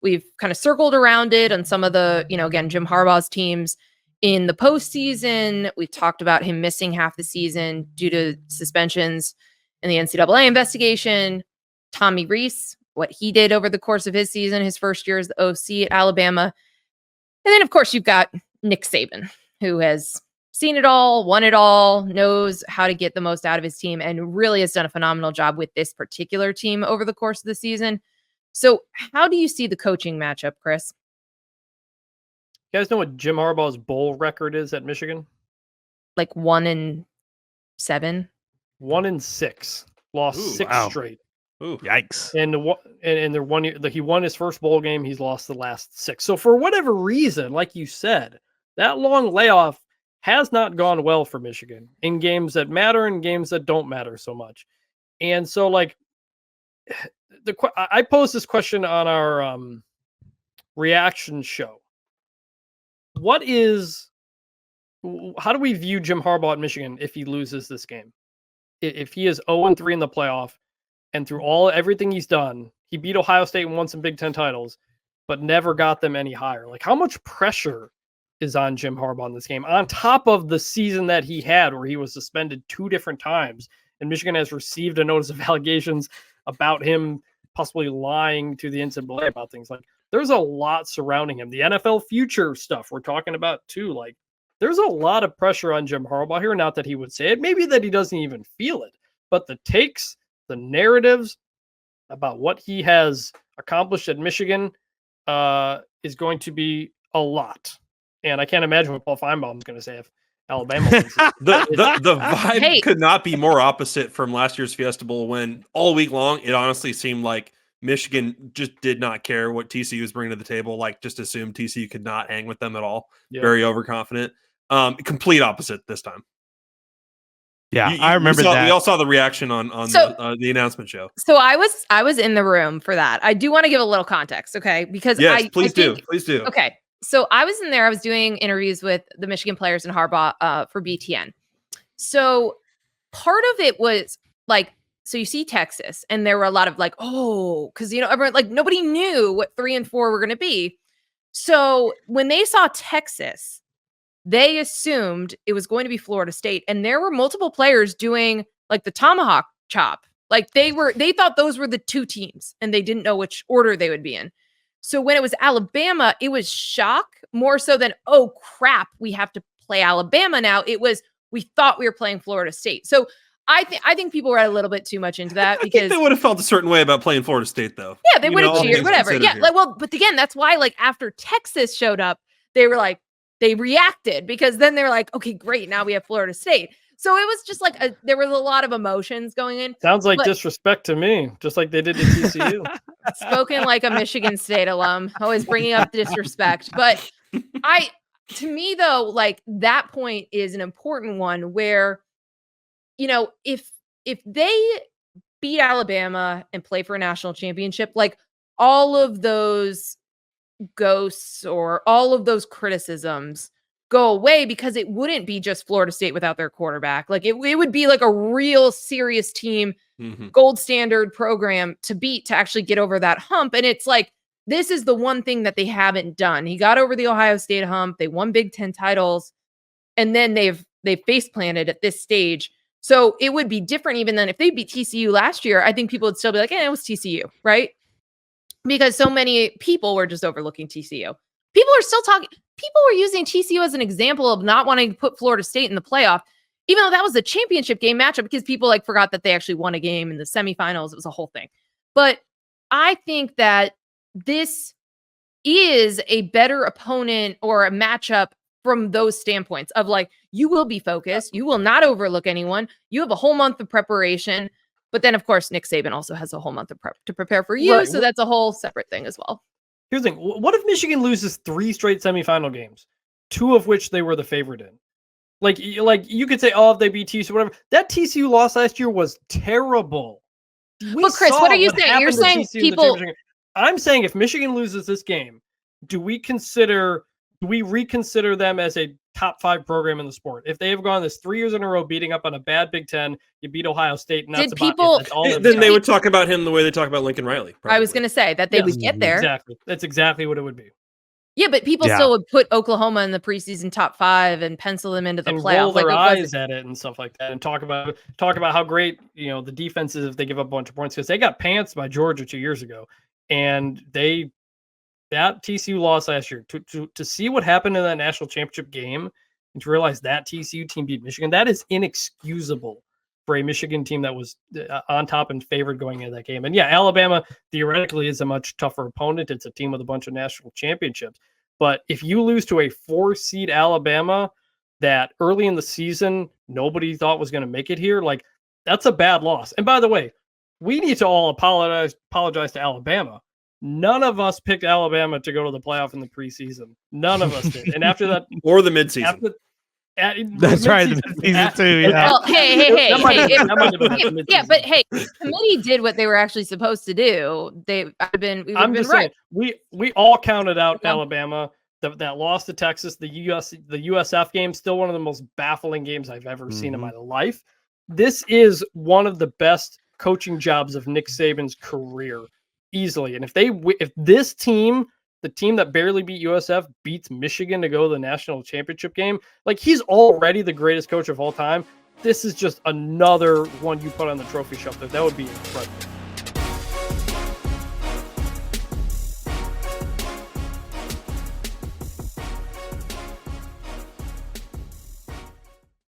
We've kind of circled around it on some of the, again, Jim Harbaugh's teams in the postseason. We've talked about him missing half the season due to suspensions in the NCAA investigation. Tommy Rees, what he did over the course of his season, his first year as the OC at Alabama. And then, of course, you've got Nick Saban, who has seen it all, won it all, knows how to get the most out of his team, and really has done a phenomenal job with this particular team over the course of the season. So how do you see the coaching matchup, Chris? You guys know what Jim Harbaugh's bowl record is at Michigan? Like 1-7? 1-6. Lost six straight. Ooh, yikes. And the 1 year he won his first bowl game, he's lost the last 6. So for whatever reason, like you said, that long layoff has not gone well for Michigan in games that matter and games that don't matter so much. And so like I posed this question on our reaction show. How do we view Jim Harbaugh at Michigan if he loses this game? If he is 0-3 in the playoff, and through everything he's done, he beat Ohio State and won some Big Ten titles, but never got them any higher. Like, how much pressure is on Jim Harbaugh in this game, on top of the season that he had where he was suspended 2 different times, and Michigan has received a notice of allegations about him possibly lying to the NCAA about things. Like, there's a lot surrounding him. The NFL future stuff we're talking about too. Like, there's a lot of pressure on Jim Harbaugh here. Not that he would say it, maybe that he doesn't even feel it, but the takes, the narratives about what he has accomplished at Michigan is going to be a lot. And I can't imagine what Paul Feinbaum is going to say if Alabama wins. the vibe could not be more opposite from last year's Fiesta Bowl, when all week long it honestly seemed like Michigan just did not care what TCU was bringing to the table. Like, just assumed TCU could not hang with them at all. Yep. Very overconfident. Complete opposite this time. Yeah, I remember that. We all saw the reaction on the announcement show. So I was in the room for that. I do want to give a little context, okay? Because please do. Okay, so I was in there. I was doing interviews with the Michigan players and Harbaugh for BTN. So part of it was like, so you see Texas, and there were a lot of like, oh, because everyone, like, nobody knew what 3 and 4 were going to be. So when they saw Texas, they assumed it was going to be Florida State, and there were multiple players doing like the tomahawk chop. Like, they thought those were the 2 teams, and they didn't know which order they would be in. So when it was Alabama, it was shock more so than, oh crap, we have to play Alabama now. It was, we thought we were playing Florida State. So I think people were a little bit too much into that, because they would have felt a certain way about playing Florida State, though. Yeah, they would have cheered, whatever. Yeah, like, well, but again, that's why, like, after Texas showed up, they were like, they reacted, because then they were like, okay, great, now we have Florida State. So it was just like there was a lot of emotions going in. Sounds like disrespect to me, just like they did to TCU. Spoken like a Michigan State alum, always bringing up disrespect. But to me though, like, that point is an important one where, if they beat Alabama and play for a national championship, like, all of those ghosts or all of those criticisms go away, because it wouldn't be just Florida State without their quarterback. Like, it would be like a real serious team, gold standard program to beat, to actually get over that hump. And it's like, this is the one thing that they haven't done. He got over the Ohio State hump. They won Big Ten titles, and then they've face planted at this stage. So it would be different even than if they beat TCU last year. I think people would still be like, it was TCU, right? Because so many people were just overlooking TCU. People are still talking. People were using TCU as an example of not wanting to put Florida State in the playoff, even though that was a championship game matchup, because people like forgot that they actually won a game in the semifinals. It was a whole thing. But I think that this is a better opponent or a matchup from those standpoints of, like, you will be focused. You will not overlook anyone. You have a whole month of preparation. But then, of course, Nick Saban also has a whole month of prep to prepare for you. Right. So that's a whole separate thing as well. Here's the thing. What if Michigan loses 3 straight semifinal games, 2 of which they were the favorite in? Like you could say, oh, if they beat TCU or whatever. That TCU loss last year was terrible. But Chris, what are you saying? You're saying people... I'm saying if Michigan loses this game, do we consider we reconsider them as a top 5 program in the sport? If they have gone this 3 years in a row beating up on a bad Big Ten, you beat Ohio State, and that's then they would talk about him the way they talk about Lincoln Riley. Probably. I was going to say that they would get there. Exactly. That's exactly what it would be. Yeah, but people still would put Oklahoma in the preseason top 5 and pencil them into the playoff. Roll their eyes at it and stuff like that, and talk about how great the defense is if they give up a bunch of points, because they got pantsed by Georgia 2 years ago, and that TCU loss last year. To see what happened in that national championship game and to realize that TCU team beat Michigan, that is inexcusable for a Michigan team that was on top and favored going into that game. And Alabama theoretically is a much tougher opponent. It's a team with a bunch of national championships. But if you lose to a 4-seed Alabama that early in the season nobody thought was going to make it here, like, that's a bad loss. And by the way, we need to all apologize to Alabama. None of us picked Alabama to go to the playoff in the preseason. None of us did. And after that, or the midseason. That's right, the midseason too. Yeah. Well, hey. But hey, the committee did what they were actually supposed to do. I'm just saying, we all counted out Alabama. That loss to Texas, the USF game, still one of the most baffling games I've ever seen in my life. This is one of the best coaching jobs of Nick Saban's career, easily. And if this team, the team that barely beat USF, beats Michigan to go to the national championship game, like, he's already the greatest coach of all time. This is just another one you put on the trophy shelf. That would be incredible.